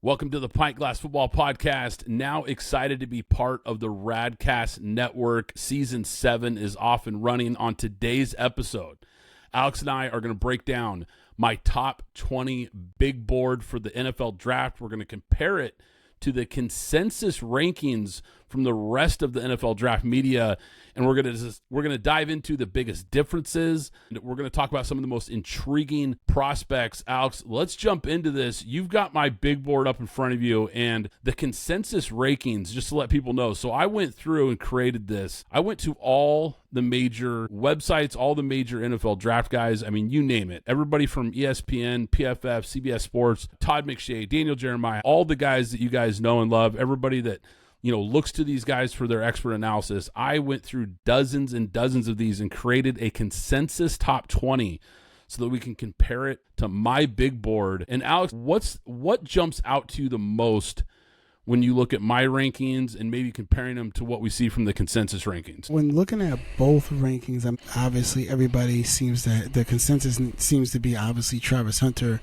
Welcome to the Pint Glass Football Podcast. Now excited to be part of the Radcast Network. Season 7 is off and running. On today's episode, Alex and I are going to break down my top 20 big board for the NFL draft. We're going to compare it to the consensus rankings from the rest of the NFL draft media, and we're going to dive into the biggest differences. We're going to talk about some of the most intriguing prospects. Alex, let's jump into this. You've got my big board up in front of you and the consensus rankings, just to let people know. So I went through and created this. I went to all the major websites, all the major NFL draft guys. I mean, you name it. Everybody from ESPN, PFF, CBS Sports, Todd McShay, Daniel Jeremiah, all the guys that you guys know and love, everybody that looks to these guys for their expert analysis. I went through dozens and dozens of these and created a consensus top 20 so that we can compare it to my big board. And Alex, what jumps out to you the most when you look at my rankings and maybe comparing them to what we see from the consensus rankings? When looking at both rankings, obviously everybody the consensus seems to be obviously Travis Hunter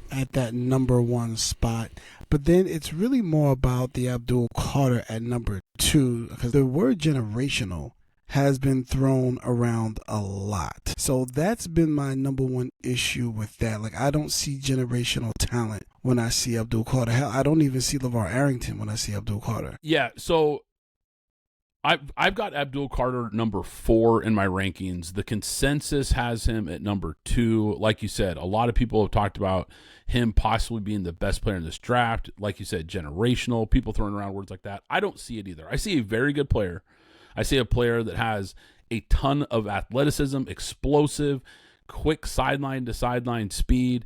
at that number one spot. But then it's really more about the Abdul Carter at number 2, because the word generational has been thrown around a lot. So that's been my number one issue with that. Like, I don't see generational talent when I see Abdul Carter. Hell, I don't even see LeVar Arrington when I see Abdul Carter. Yeah, so I've got Abdul Carter number 4 in my rankings. The consensus has him at number 2. Like you said, a lot of people have talked about him possibly being the best player in this draft. Like you said, generational, people throwing around words like that. I don't see it either. I see a very good player. I see a player that has a ton of athleticism, explosive, quick sideline to sideline speed.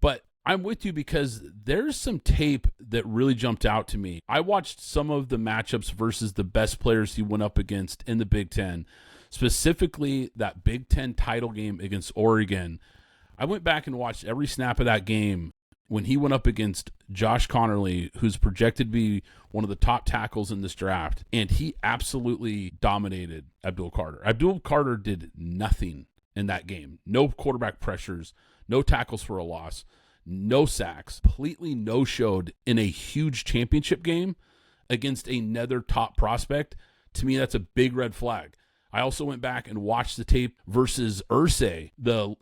But I'm with you because there's some tape that really jumped out to me. I watched some of the matchups versus the best players he went up against in the Big Ten, specifically that Big Ten title game against Oregon. I went back and watched every snap of that game when he went up against Josh Connerly, who's projected to be one of the top tackles in this draft, and he absolutely dominated Abdul Carter. Abdul Carter did nothing in that game. No quarterback pressures, no tackles for a loss, no sacks, completely no-showed in a huge championship game against another top prospect. To me, that's a big red flag. I also went back and watched the tape versus Irsay, the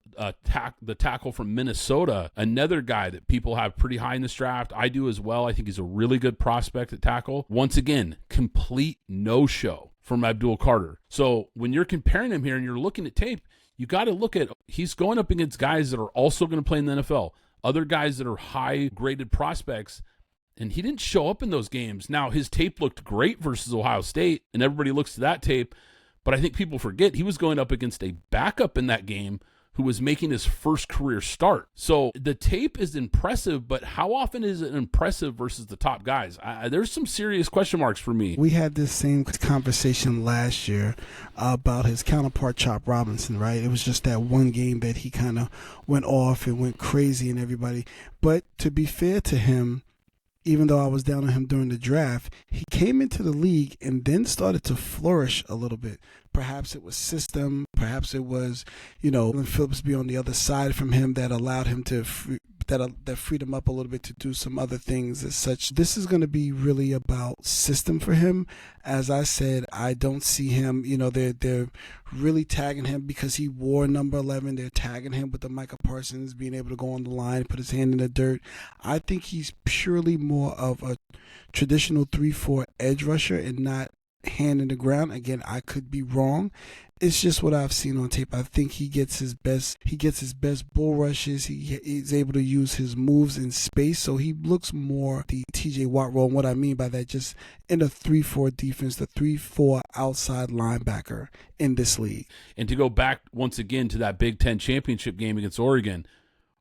tackle from Minnesota, another guy that people have pretty high in this draft. I do as well. I think he's a really good prospect at tackle. Once again, complete no-show from Abdul Carter. So when you're comparing him here and you're looking at tape, you got to look at, he's going up against guys that are also going to play in the NFL, other guys that are high-graded prospects, and he didn't show up in those games. Now, his tape looked great versus Ohio State, and everybody looks to that tape, but I think people forget he was going up against a backup in that game who was making his first career start. So the tape is impressive, but how often is it impressive versus the top guys? There's some serious question marks for me. We had this same conversation last year about his counterpart, Chop Robinson, right? It was just that one game that he kind of went off and went crazy and everybody. But to be fair to him, even though I was down on him during the draft, he came into the league and then started to flourish a little bit. Perhaps it was system, perhaps it was, Lynn Phillips be on the other side from him that allowed him to, that freed him up a little bit to do some other things as such. This is going to be really about system for him. As I said, I don't see him, they're really tagging him because he wore number 11. They're tagging him with the Micah Parsons being able to go on the line, put his hand in the dirt. I think he's purely more of a traditional 3-4 edge rusher and not hand in the ground. Again, I could be wrong. It's just what I've seen on tape. I think he gets his best bull rushes. He's able to use his moves in space, so he looks more the TJ Watt role. And what I mean by that, just in a 3-4 defense, the 3-4 outside linebacker in this league. And to go back once again to that Big Ten championship game against Oregon,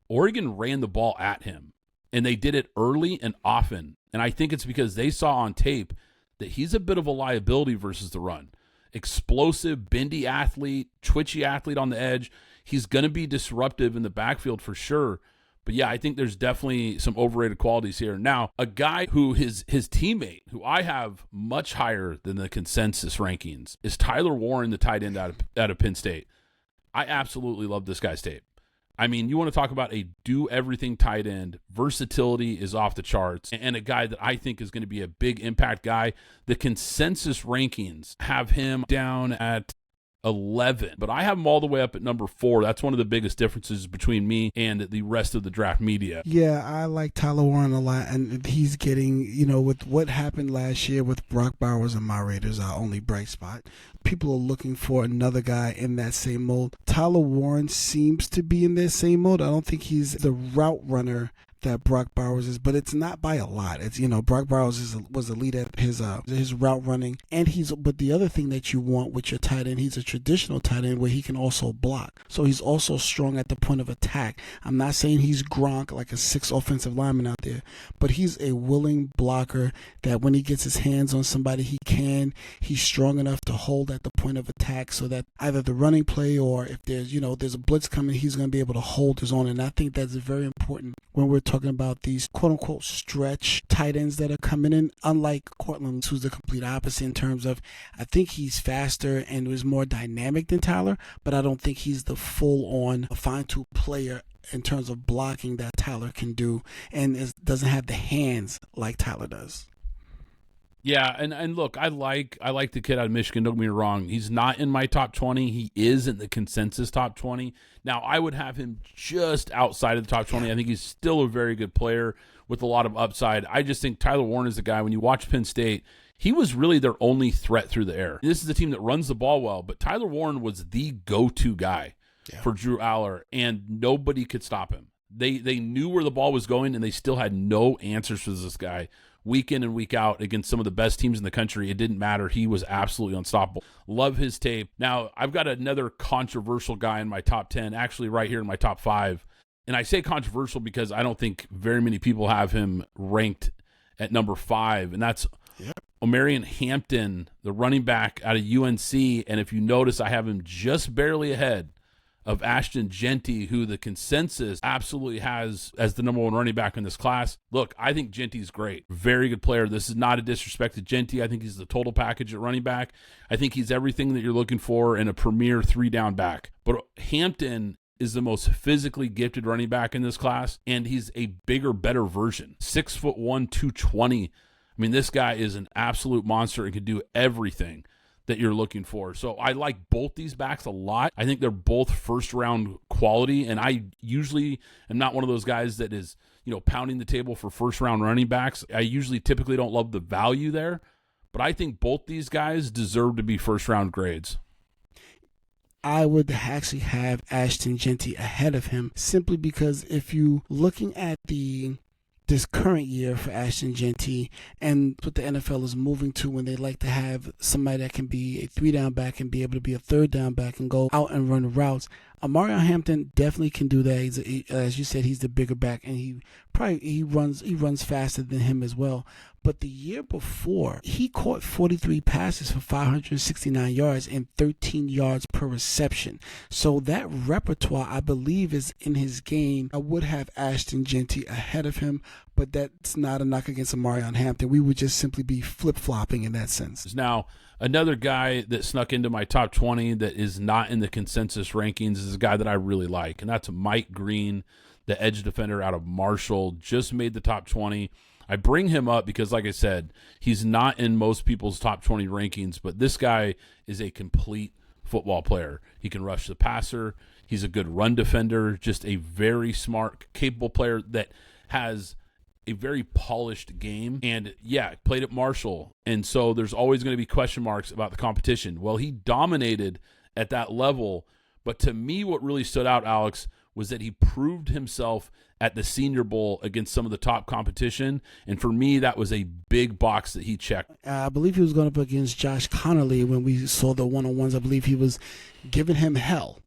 Oregon ran the ball at him, and they did it early and often. And I think it's because they saw on tape that he's a bit of a liability versus the run. Explosive, bendy athlete, twitchy athlete on the edge. He's going to be disruptive in the backfield for sure. But yeah, I think there's definitely some overrated qualities here. Now, a guy who his teammate, who I have much higher than the consensus rankings, is Tyler Warren, the tight end out of Penn State. I absolutely love this guy's tape. I mean, you want to talk about a do-everything tight end. Versatility is off the charts, and a guy that I think is going to be a big impact guy. The consensus rankings have him down at 11, but I have him all the way up at number 4. That's one of the biggest differences between me and the rest of the draft media. Yeah, I like Tyler Warren a lot, and he's getting, with what happened last year with Brock Bowers and my Raiders, our only bright spot. People are looking for another guy in that same mold. Tyler Warren seems to be in that same mold. I don't think he's the route runner that Brock Bowers is, but it's not by a lot. It's Brock Bowers was a lead at his route running, and but the other thing that you want with your tight end, he's a traditional tight end where he can also block. So he's also strong at the point of attack. I'm not saying he's Gronk like a 6 offensive lineman out there, but he's a willing blocker that when he gets his hands on somebody, he's strong enough to hold at the point of attack so that either the running play or if there's a blitz coming, he's going to be able to hold his own. And I think that's very important when we're talking about these quote-unquote stretch tight ends that are coming in, unlike Cortland, who's the complete opposite in terms of, I think he's faster and is more dynamic than Tyler, but I don't think he's the full-on fine-tooth player in terms of blocking that Tyler can do, and doesn't have the hands like Tyler does. Yeah, and look, I like the kid out of Michigan, don't get me wrong. He's not in my top 20. He is in the consensus top 20. Now, I would have him just outside of the top 20. I think he's still a very good player with a lot of upside. I just think Tyler Warren is the guy, when you watch Penn State, he was really their only threat through the air. This is a team that runs the ball well, but Tyler Warren was the go-to guy for Drew Aller, and nobody could stop him. They knew where the ball was going, and they still had no answers for this guy. Week in and week out against some of the best teams in the country, it didn't matter. He was absolutely unstoppable. Love his tape. Now, I've got another controversial guy in my top 10, actually right here in my top 5. And I say controversial because I don't think very many people have him ranked at number 5, and that's Omarion Hampton, the running back out of UNC. And if you notice, I have him just barely ahead of Ashton Jeanty, who the consensus absolutely has as the number 1 running back in this class. Look, I think Jeanty's great. Very good player. This is not a disrespect to Jeanty. I think he's the total package at running back. I think he's everything that you're looking for in a premier 3-down back. But Hampton is the most physically gifted running back in this class, and he's a bigger, better version. 6'1", 220. I mean, this guy is an absolute monster and can do everything that you're looking for. So I like both these backs a lot. I think they're both first round quality, and I usually am not one of those guys that is, pounding the table for first round running backs. I typically don't love the value there, but I think both these guys deserve to be first round grades. I would actually have Ashton Jeanty ahead of him simply because if you looking at this current year for Ashton Jeanty and what the NFL is moving to when they like to have somebody that can be a 3-down back and be able to be a 3rd-down back and go out and run routes. Omarion Hampton definitely can do that. As you said, he's the bigger back, and he runs faster than him as well. But the year before, he caught 43 passes for 569 yards and 13 yards per reception. So that repertoire, I believe, is in his game. I would have Ashton Jeanty ahead of him, but that's not a knock against Omarion Hampton. We would just simply be flip-flopping in that sense. Now, another guy that snuck into my top 20 that is not in the consensus rankings is a guy that I really like, and that's Mike Green, the edge defender out of Marshall. Just made the top 20. I bring him up because, like I said, he's not in most people's top 20 rankings, but this guy is a complete football player. He can rush the passer. He's a good run defender, just a very smart, capable player that has a very polished game. And yeah, played at Marshall. And so there's always going to be question marks about the competition. Well, he dominated at that level. But to me, what really stood out, Alex, was that he proved himself at the Senior Bowl against some of the top competition. And for me, that was a big box that he checked. I believe he was going up against Josh Connolly when we saw the one-on-ones. I believe he was giving him hell,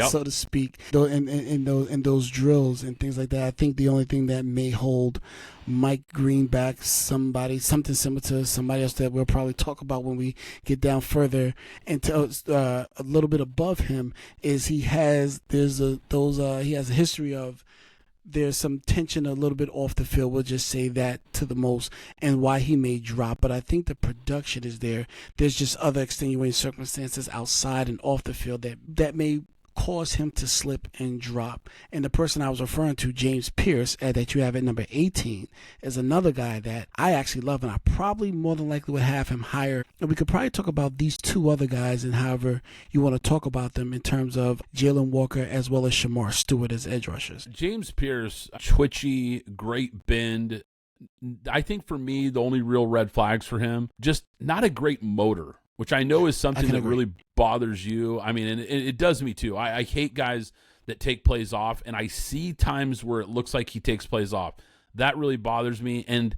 so to speak, in those drills and things like that. I think the only thing that may hold Mike Green back, something similar to somebody else that we'll probably talk about when we get down further and a little bit above him, is he has a history of there's some tension a little bit off the field. We'll just say that to the most, and why he may drop. But I think the production is there. There's just other extenuating circumstances outside and off the field that may cause him to slip and drop. And the person I was referring to, James Pierce, that you have at number 18, is another guy that I actually love, and I probably more than likely would have him higher. And we could probably talk about these two other guys and however you want to talk about them in terms of Jalen Walker as well as Shamar Stewart as edge rushers. James Pierce, twitchy, great bend. I think for me, the only real red flags for him, just not a great motor, which I know is something that really bothers you. I mean, and it does me too. I hate guys that take plays off, and I see times where it looks like he takes plays off. That really bothers me, and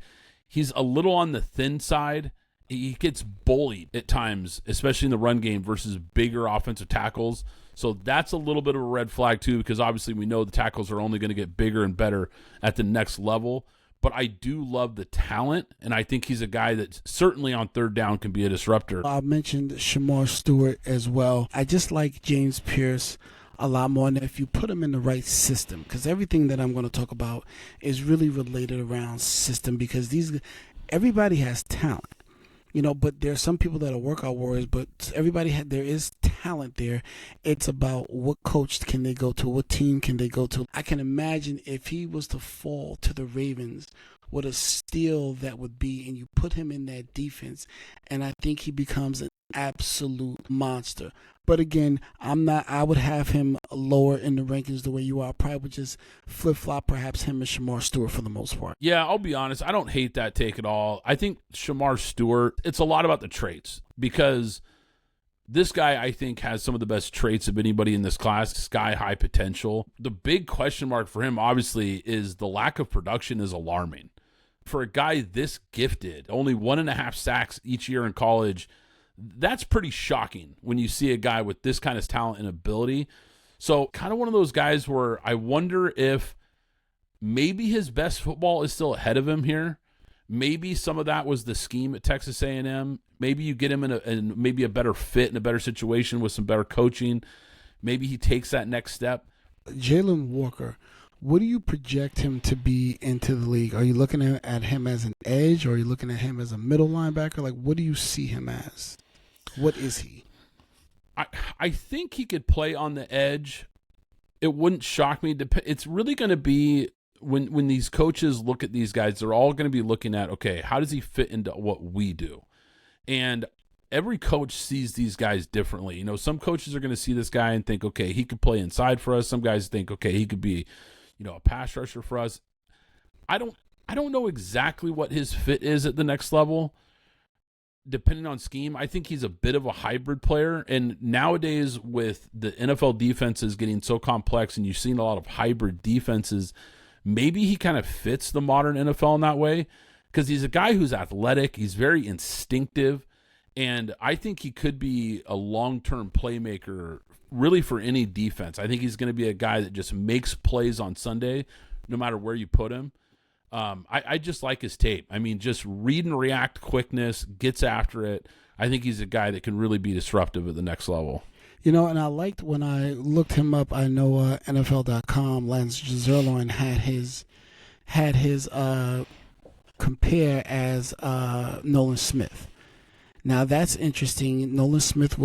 he's a little on the thin side. He gets bullied at times, especially in the run game versus bigger offensive tackles. So that's a little bit of a red flag too, because obviously we know the tackles are only going to get bigger and better at the next level. But I do love the talent, and I think he's a guy that certainly on third down can be a disruptor. I mentioned Shamar Stewart as well. I just like James Pierce a lot more, and if you put him in the right system, because everything that I'm going to talk about is really related around system, because everybody has talent. But there are some people that are workout warriors, but there is talent there. It's about what coach can they go to, what team can they go to. I can imagine if he was to fall to the Ravens, what a steal that would be, and you put him in that defense, and I think he becomes an absolute monster. But again, I would have him lower in the rankings the way you are. I probably would just flip-flop perhaps him and Shamar Stewart for the most part. Yeah, I'll be honest. I don't hate that take at all. I think Shamar Stewart, it's a lot about the traits, because this guy, I think, has some of the best traits of anybody in this class, sky-high potential. The big question mark for him, obviously, is the lack of production is alarming. For a guy this gifted, only 1.5 sacks each year in college, that's pretty shocking when you see a guy with this kind of talent and ability. So kind of one of those guys where I wonder if maybe his best football is still ahead of him here. Maybe some of that was the scheme at Texas A&M. Maybe you get him in maybe a better fit and a better situation with some better coaching. Maybe he takes that next step. Jalen Walker, what do you project him to be into the league? Are you looking at him as an edge, or are you looking at him as a middle linebacker? Like, what do you see him as? What is he? I think he could play on the edge. It wouldn't shock me. It's really going to be when these coaches look at these guys, they're all going to be looking at, okay, how does he fit into what we do? And every coach sees these guys differently. Some coaches are going to see this guy and think, okay, he could play inside for us. Some guys think, okay, he could be, a pass rusher for us. I don't know exactly what his fit is at the next level, depending on scheme. I think he's a bit of a hybrid player. And nowadays with the NFL defenses getting so complex and you've seen a lot of hybrid defenses, maybe he kind of fits the modern NFL in that way, because he's a guy who's athletic. He's very instinctive. And I think he could be a long-term playmaker really for any defense. I think he's going to be a guy that just makes plays on Sunday, no matter where you put him. I just like his tape. I mean, just read and react quickness, gets after it. I think he's a guy that can really be disruptive at the next level. And I liked when I looked him up. I know NFL.com, Lance Zerline had his compare as Nolan Smith. Now that's interesting. Nolan Smith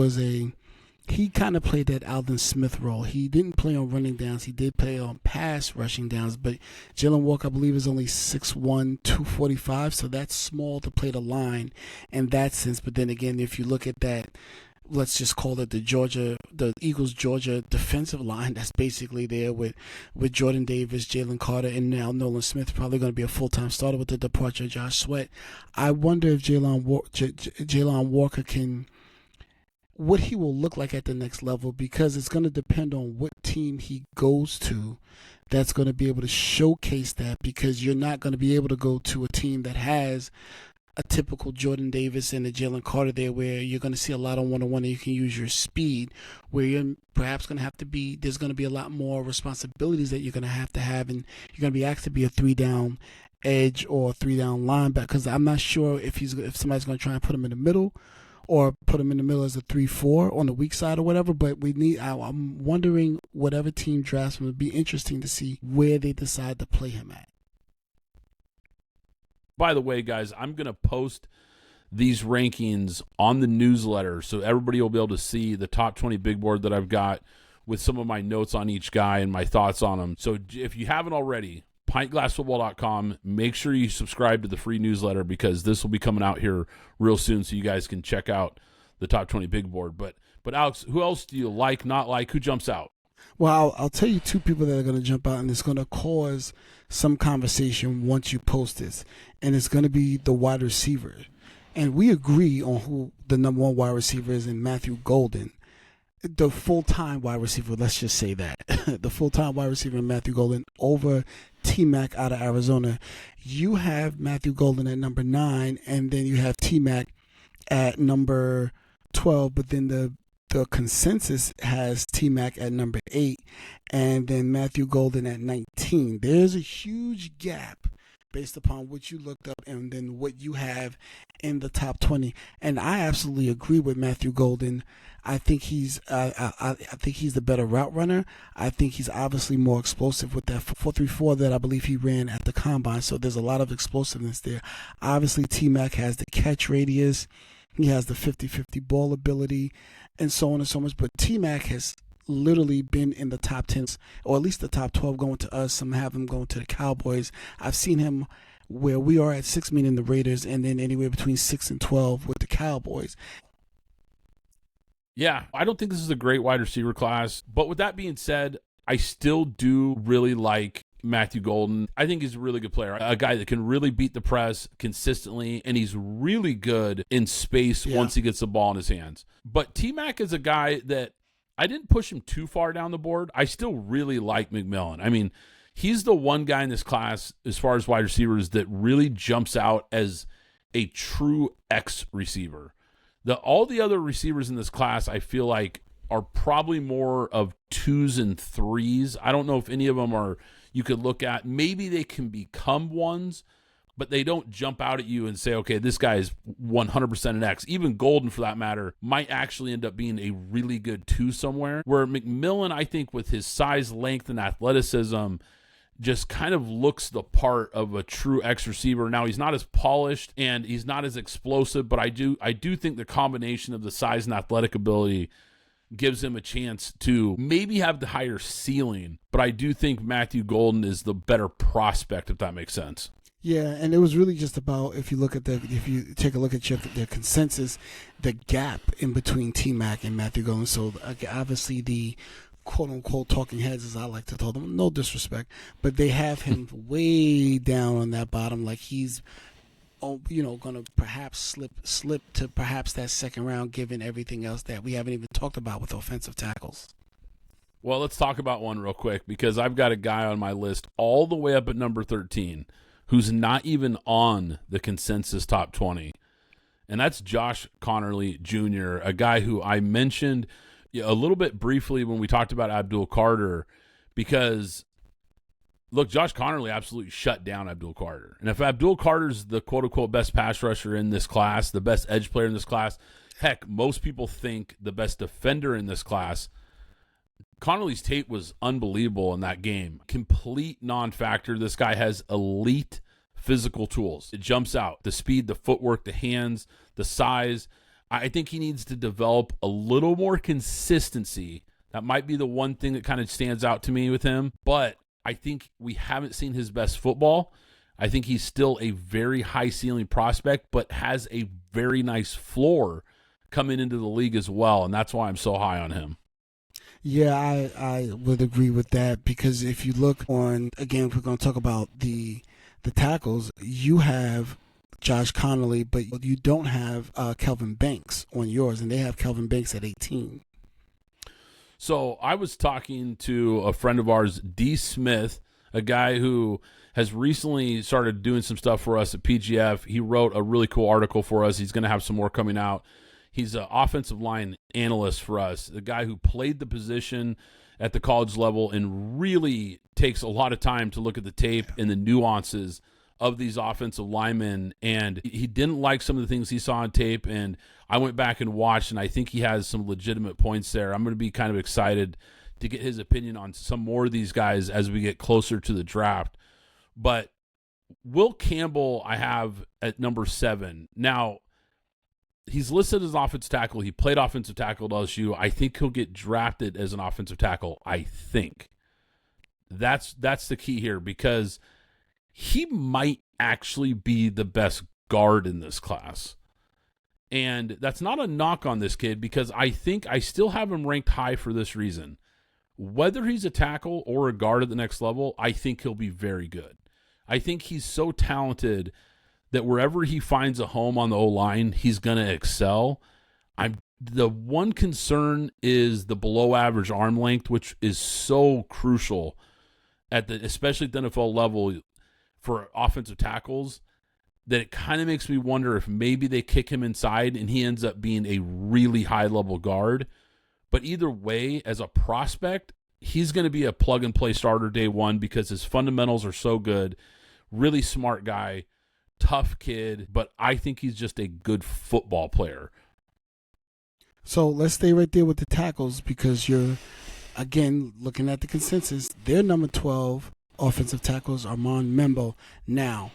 he kind of played that Aldon Smith role. He didn't play on running downs. He did play on pass rushing downs. But Jalen Walker, I believe, is only 6'1", 245, so that's small to play the line in that sense. But then again, if you look at that, let's just call it the Eagles-Georgia defensive line that's basically there with Jordan Davis, Jalen Carter, and now Nolan Smith, probably going to be a full-time starter with the departure of Josh Sweat. I wonder if Jalen Walker can, what he will look like at the next level, because it's going to depend on what team he goes to that's going to be able to showcase that, because you're not going to be able to go to a team that has a typical Jordan Davis and a Jalen Carter there, where you're going to see a lot on one-on-one and you can use your speed, where you're perhaps going to have to be, there's going to be a lot more responsibilities that you're going to have, and you're going to be asked to be a 3-down edge or 3-down linebacker, because I'm not sure if somebody's going to try and put him in the middle or put him in the middle as a 3-4 on the weak side or whatever. But I'm wondering, whatever team drafts him, it would be interesting to see where they decide to play him at. By the way, guys, I'm going to post these rankings on the newsletter so everybody will be able to see the top 20 big board that I've got with some of my notes on each guy and my thoughts on them. So if you haven't already, pintglassfootball.com, make sure you subscribe to the free newsletter because this will be coming out here real soon so you guys can check out the top 20 big board. But Alex, who else do you like, not like? Who jumps out? Well, I'll tell you two people that are going to jump out, and it's going to cause some conversation once you post this, and it's going to be the wide receiver. And we agree on who the number one wide receiver is in Matthew Golden. The full-time wide receiver, let's just say that. The full-time wide receiver in Matthew Golden over T-Mac out of Arizona. You have Matthew Golden at number 9, and then you have T-Mac at number 12, but then the consensus has T-Mac at number 8 and then Matthew Golden at 19. There's a huge gap based upon what you looked up and then what you have in the top 20. And I absolutely agree with Matthew Golden. I think he's I think he's the better route runner. I think he's obviously more explosive with that 4.34 that I believe he ran at the combine. So there's a lot of explosiveness there. Obviously, T-Mac has the catch radius. He has the 50-50 ball ability and so on and so much. But T-Mac has literally been in the top 10, or at least the top 12 going to us. Some have him going to the Cowboys. I've seen him where we are at 6, meaning the Raiders, and then anywhere between 6 and 12 with the Cowboys. Yeah, I don't think this is a great wide receiver class. But with that being said, I still do really like Matthew Golden. I think he's a really good player, a guy that can really beat the press consistently, and he's really good in space once he gets the ball in his hands. But T-Mac is a guy that I didn't push him too far down the board. I still really like McMillan. I mean, he's the one guy in this class as far as wide receivers that really jumps out as a true X receiver. All the other receivers in this class, I feel like, are probably more of 2s and 3s. I don't know if any of them are you could look at. Maybe they can become 1s, but they don't jump out at you and say, okay, this guy is 100% an X. Even Golden, for that matter, might actually end up being a really good 2 somewhere. Where McMillan, I think, with his size, length, and athleticism, just kind of looks the part of a true X receiver. Now, he's not as polished and he's not as explosive, but I do think the combination of the size and athletic ability gives him a chance to maybe have the higher ceiling, but I do think Matthew Golden is the better prospect, if that makes sense. Yeah, and it was really just about, if you take a look at the consensus, the gap in between T-Mac and Matthew Golden. So obviously the quote-unquote talking heads, as I like to call them, no disrespect, but they have him way down on that bottom, like he's going to perhaps slip to perhaps that second round, given everything else that we haven't even talked about with offensive tackles. Well, let's talk about one real quick, because I've got a guy on my list all the way up at number 13 who's not even on the consensus top 20, and that's Josh Connerly Jr., a guy who I mentioned a little bit briefly when we talked about Abdul Carter, because look, Josh Connerly absolutely shut down Abdul Carter. And if Abdul Carter's the quote-unquote best pass rusher in this class, the best edge player in this class, heck, most people think the best defender in this class, Connerly's tape was unbelievable in that game. Complete non-factor. This guy has elite physical tools. It jumps out. The speed, the footwork, the hands, the size. I think he needs to develop a little more consistency. That might be the one thing that kind of stands out to me with him. But I think we haven't seen his best football. I think he's still a very high ceiling prospect, but has a very nice floor coming into the league as well. And that's why I'm so high on him. Yeah, I would agree with that, because if you look on, again, if we're going to talk about the tackles, you have Josh Connerly, but you don't have Kelvin Banks on yours, and they have Kelvin Banks at 18. So I was talking to a friend of ours, D. Smith, a guy who has recently started doing some stuff for us at PGF. He wrote a really cool article for us. He's going to have some more coming out. He's an offensive line analyst for us, the guy who played the position at the college level and really takes a lot of time to look at the tape and the nuances of these offensive linemen. And he didn't like some of the things he saw on tape, and I went back and watched, and I think he has some legitimate points there. I'm going to be kind of excited to get his opinion on some more of these guys as we get closer to the draft. But Will Campbell I have at number 7. Now, he's listed as offensive tackle. He played offensive tackle at LSU. I think he'll get drafted as an offensive tackle. I think that's the key here, because he might actually be the best guard in this class. And that's not a knock on this kid, because I think I still have him ranked high for this reason. Whether he's a tackle or a guard at the next level, I think he'll be very good. I think he's so talented that wherever he finds a home on the O-line, he's going to excel. The one concern is the below average arm length, which is so crucial especially at the NFL level for offensive tackles, that it kind of makes me wonder if maybe they kick him inside and he ends up being a really high level guard. But either way, as a prospect, he's going to be a plug and play starter day one, because his fundamentals are so good. Really smart guy, tough kid, but I think he's just a good football player. So let's stay right there with the tackles, because you're, again, looking at the consensus. Their number 12 offensive tackles are Armand Membo. Now,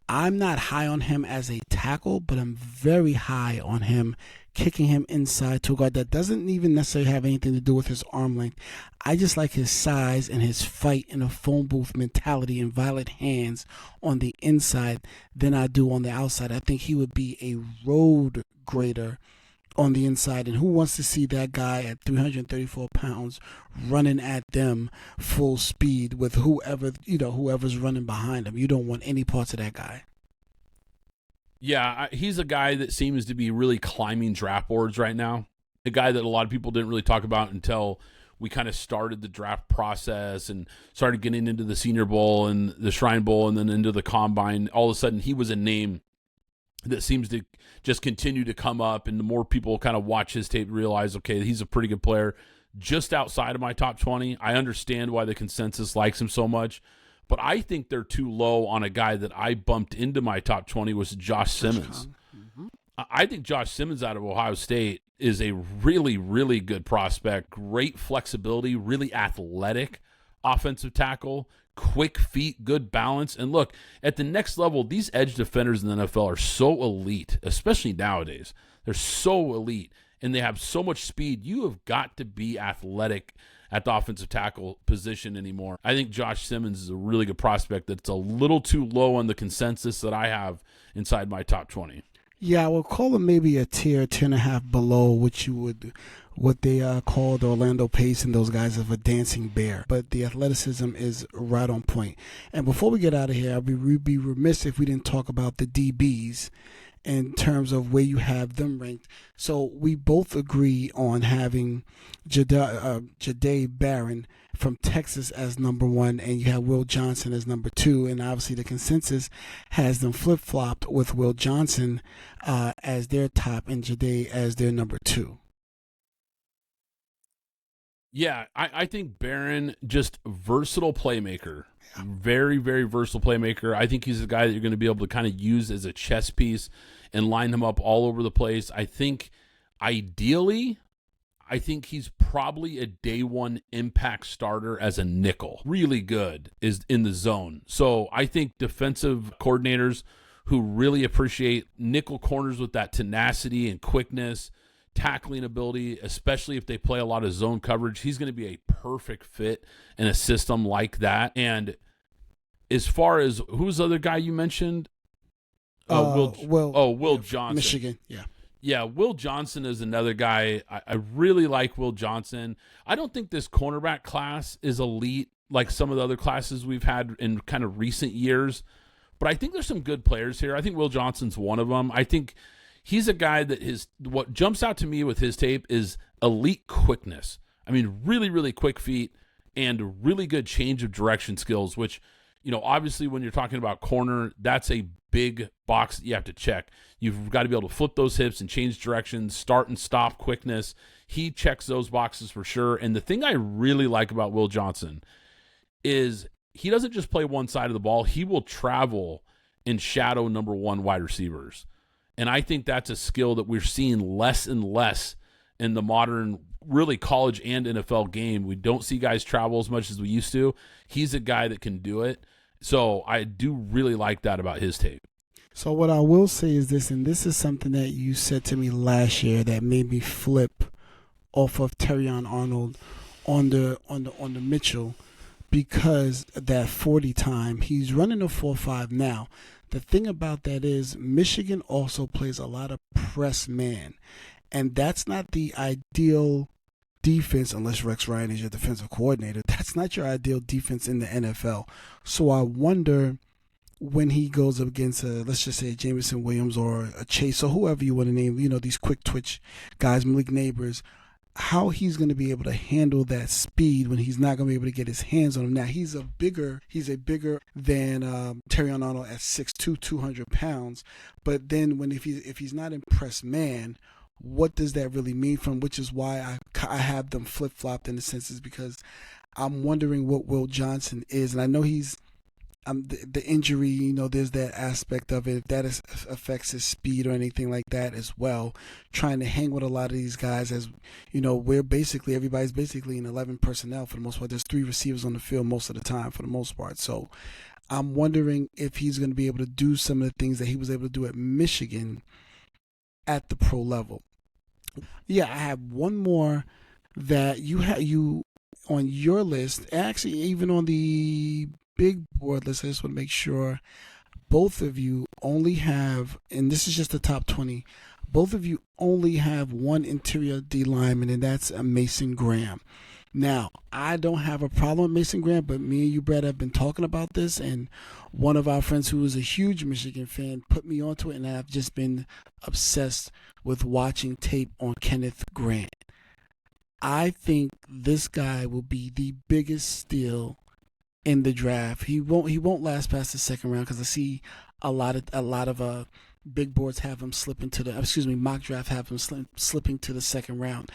I'm not high on him as a tackle, but I'm very high on him kicking him inside to a guard. That doesn't even necessarily have anything to do with his arm length. I just like his size and his fight and a phone booth mentality and violent hands on the inside than I do on the outside. I think he would be a road grader on the inside, and who wants to see that guy at 334 pounds running at them full speed with whoever's running behind him? You don't want any parts of that guy. Yeah, he's a guy that seems to be really climbing draft boards right now. A guy that a lot of people didn't really talk about until we kind of started the draft process and started getting into the Senior Bowl and the Shrine Bowl and then into the Combine. All of a sudden, he was a name that seems to just continue to come up, and the more people kind of watch his tape, realize, okay, he's a pretty good player. Just outside of my top 20, I understand why the consensus likes him so much, but I think they're too low on a guy that I bumped into my top 20 was Josh Simmons. Mm-hmm. I think Josh Simmons out of Ohio State is a really, really good prospect, great flexibility, really athletic offensive tackle, quick feet, good balance. And look, at the next level, these edge defenders in the NFL are so elite, especially nowadays. They're so elite, and they have so much speed. You have got to be athletic at the offensive tackle position anymore. I think Josh Simmons is a really good prospect that's a little too low on the consensus that I have inside my top 20. Yeah, I would call him maybe a tier and a half below what they called Orlando Pace and those guys of a dancing bear. But the athleticism is right on point. And before we get out of here, we'd be remiss if we didn't talk about the DBs in terms of where you have them ranked. So we both agree on having Jahdae Barron from Texas as number 1, and you have Will Johnson as number 2, and obviously the consensus has them flip-flopped with Will Johnson as their top and Jahdae as their number 2. Yeah, I think Barron, just versatile playmaker. Very, very versatile playmaker. I think he's a guy that you're going to be able to kind of use as a chess piece and line him up all over the place. I think ideally, he's probably a day one impact starter as a nickel. Really good is in the zone. So I think defensive coordinators who really appreciate nickel corners with that tenacity and quickness, tackling ability, especially if they play a lot of zone coverage, he's going to be a perfect fit in a system like that. And as far as who's the other guy you mentioned? Will Johnson. Michigan, yeah. Yeah, Will Johnson is another guy. I really like Will Johnson. I don't think this cornerback class is elite like some of the other classes we've had in kind of recent years, but I think there's some good players here. I think Will Johnson's one of them. I think he's a guy that what jumps out to me with his tape is elite quickness. I mean, really, really quick feet and really good change of direction skills, which, obviously when you're talking about corner, that's a big box that you have to check. You've got to be able to flip those hips and change directions, start and stop quickness. He checks those boxes for sure. And the thing I really like about Will Johnson is he doesn't just play one side of the ball. He will travel and shadow number 1 wide receivers. And I think that's a skill that we're seeing less and less in the modern, really college and NFL game. We don't see guys travel as much as we used to. He's a guy that can do it. So I do really like that about his tape. So what I will say is this, and this is something that you said to me last year that made me flip off of Terrion Arnold on the Mitchell, because that 40 time he's running a 4.5 now. The thing about that is Michigan also plays a lot of press man, and that's not the ideal defense unless Rex Ryan is your defensive coordinator. That's not your ideal defense in the NFL. So I wonder, when he goes up against let's just say a Jameson Williams or a Chase or whoever you want to name, these quick twitch guys, Malik Neighbors, how he's going to be able to handle that speed when he's not going to be able to get his hands on him. Now he's a bigger than Terrion Arnold at 6'2", 200 pounds. But then if he's not in press man, what does that really mean from? Which is why I have them flip flopped in a sense, is because I'm wondering what Will Johnson is, and I know he's. The injury, there's that aspect of it. If that affects his speed or anything like that as well. Trying to hang with a lot of these guys, as everybody's basically in 11 personnel for the most part. There's 3 receivers on the field most of the time for the most part. So I'm wondering if he's going to be able to do some of the things that he was able to do at Michigan at the pro level. Yeah, I have one more that you on your list, actually even on the big board list. I just want to make sure both of you only have, and this is just the top 20, both of you only have one interior D lineman, and that's a Mason Graham. Now, I don't have a problem with Mason Graham, but me and you, Brad, have been talking about this, and one of our friends who is a huge Michigan fan put me onto it, and I've just been obsessed with watching tape on Kenneth Grant. I think this guy will be the biggest steal in the draft. He won't last past the second round, because I see a lot of big boards have him slip into mock draft have him slipping to the second round.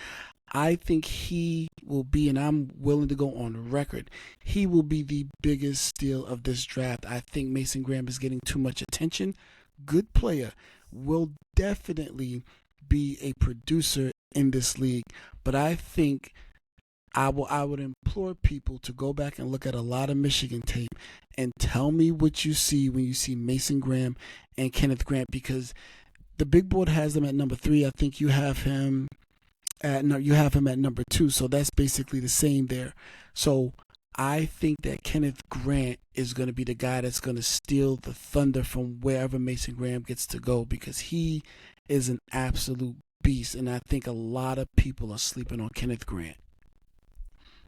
I think he will be, and I'm willing to go on record, he will be the biggest steal of this draft. I think Mason Graham is getting too much attention. Good player, will definitely be a producer in this league, but I think I would implore people to go back and look at a lot of Michigan tape and tell me what you see when you see Mason Graham and Kenneth Grant, because the big board has them at number 3. I think you have him at number 2, so that's basically the same there. So I think that Kenneth Grant is going to be the guy that's going to steal the thunder from wherever Mason Graham gets to go, because he is an absolute beast, and I think a lot of people are sleeping on Kenneth Grant.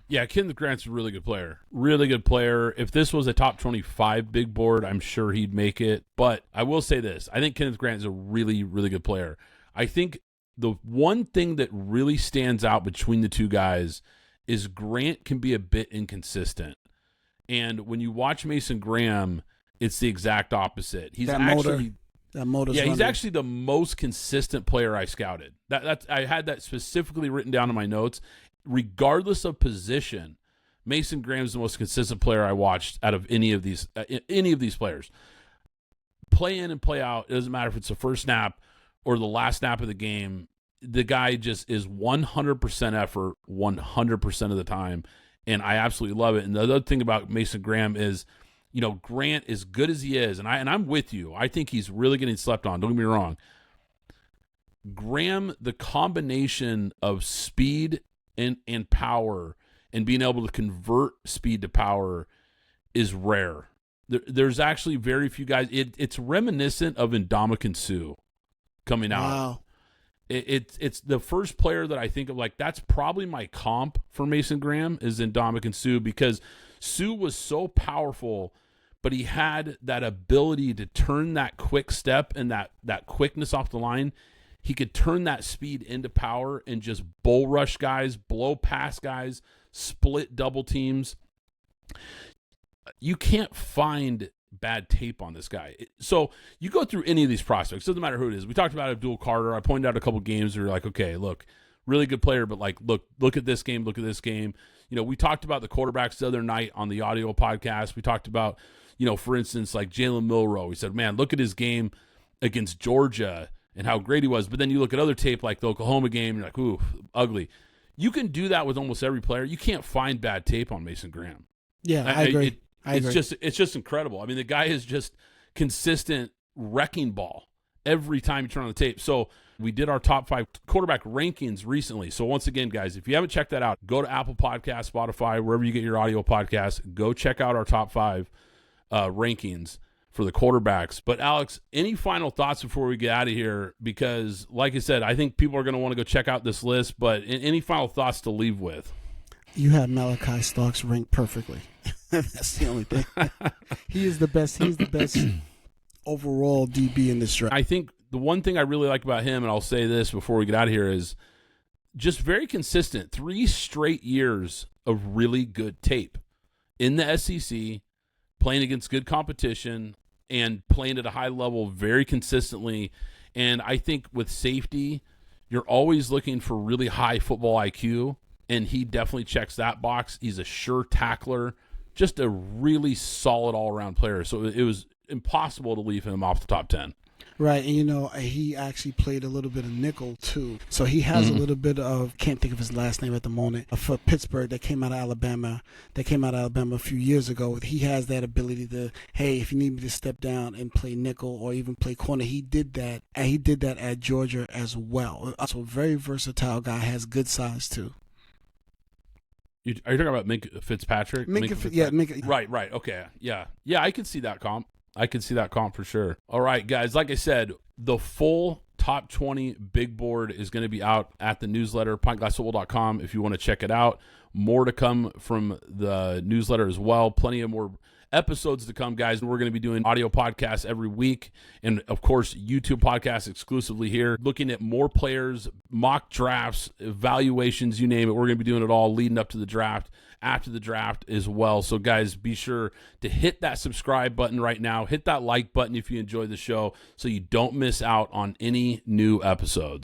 Yeah, Kenneth Grant's a really good player. Really good player. If this was a top 25 big board, I'm sure he'd make it. But I will say this. I think Kenneth Grant is a really, really good player. I think the one thing that really stands out between the two guys is Grant can be a bit inconsistent. And when you watch Mason Graham, it's the exact opposite. He's actually the most consistent player I scouted. I had that specifically written down in my notes. Regardless of position, Mason Graham's the most consistent player I watched out of any of these players. Play in and play out, it doesn't matter if it's the first snap or the last snap of the game. The guy just is 100% effort 100% of the time, and I absolutely love it. And the other thing about Mason Graham is, Grant, as good as he is, and I'm with you, I think he's really getting slept on. Don't get me wrong. Graham, the combination of speed and power and being able to convert speed to power is rare. There's actually very few guys. It's reminiscent of Ndamukong Suh coming out. Wow. It's the first player that I think of, like, that's probably my comp for Mason Graham is Ndamukong Suh, because Suh was so powerful, but he had that ability to turn that quick step and that quickness off the line. He could turn that speed into power and just bull rush guys, blow past guys, split double teams. You can't find bad tape on this guy. So you go through any of these prospects, doesn't matter who it is. We talked about Abdul Carter. I pointed out a couple games where you're like, okay, look, really good player, but like, look at this game, look at this game. We talked about the quarterbacks the other night on the audio podcast. We talked about, for instance, like Jalen Milroe. We said, man, look at his game against Georgia and how great he was. But then you look at other tape like the Oklahoma game, and you're like, ooh, ugly. You can do that with almost every player. You can't find bad tape on Mason Graham. Yeah, I agree. It's just incredible. I mean, the guy is just consistent wrecking ball every time you turn on the tape. So we did our top 5 quarterback rankings recently. So once again, guys, if you haven't checked that out, go to Apple Podcasts, Spotify, wherever you get your audio podcasts. Go check out our top 5 rankings for the quarterbacks. But Alex, any final thoughts before we get out of here? Because like I said, I think people are going to want to go check out this list, but any final thoughts to leave with? You have Malachi Starks ranked perfectly. That's the only thing. He is the best. He's the best overall DB in this draft. I think the one thing I really like about him, and I'll say this before we get out of here, is just very consistent. 3 straight years of really good tape in the SEC, playing against good competition and playing at a high level very consistently. And I think with safety, you're always looking for really high football IQ, and he definitely checks that box. He's a sure tackler, just a really solid all-around player. So it was impossible to leave him off the top 10. Right, and he actually played a little bit of nickel too. So he has a little bit of, can't think of his last name at the moment, for Pittsburgh that came out of Alabama. A few years ago. He has that ability to, hey, if you need me to step down and play nickel or even play corner, he did that. And he did that at Georgia as well. So a very versatile guy, has good size too. Are you talking about Minkah Fitzpatrick? Yeah, Minkah. Right. Okay. Yeah, I could see that comp. For sure. All right, guys. Like I said, the full top 20 big board is going to be out at the newsletter, pintglassfootball.com, if you want to check it out. More to come from the newsletter as well. Plenty of more episodes to come, guys. We're going to be doing audio podcasts every week. And, of course, YouTube podcasts exclusively here. Looking at more players, mock drafts, evaluations, you name it. We're going to be doing it all leading up to the draft, after the draft as well. So, guys, be sure to hit that subscribe button right now. Hit that like button if you enjoy the show so you don't miss out on any new episodes.